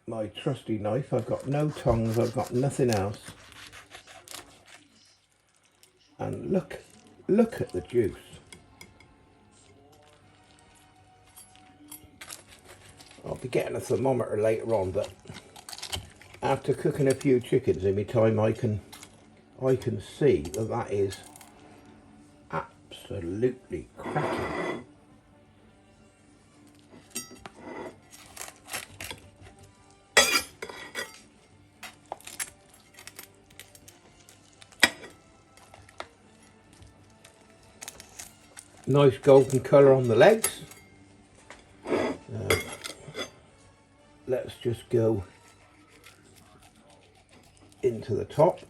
my trusty knife. I've got no tongs, I've got nothing else. And look at the juice. I'll be getting a thermometer later on, but after cooking a few chickens in my time, I can see that is absolutely cracking. Nice golden colour on the legs. Let's just go into the top.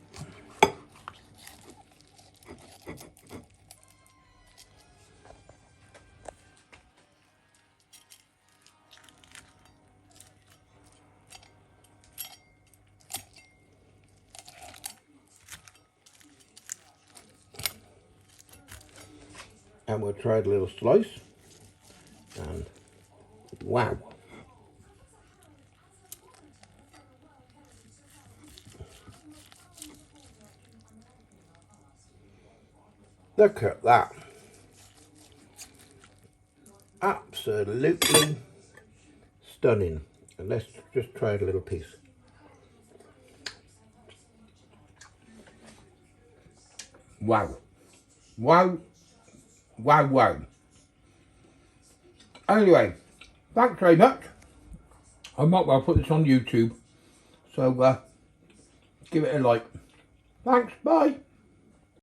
And we'll try a little slice. And wow. Look at that. Absolutely stunning. And let's just try a little piece. Wow. Wow. Wow, wow. Anyway, thanks very much. I might well put this on YouTube. So give it a like. Thanks, bye.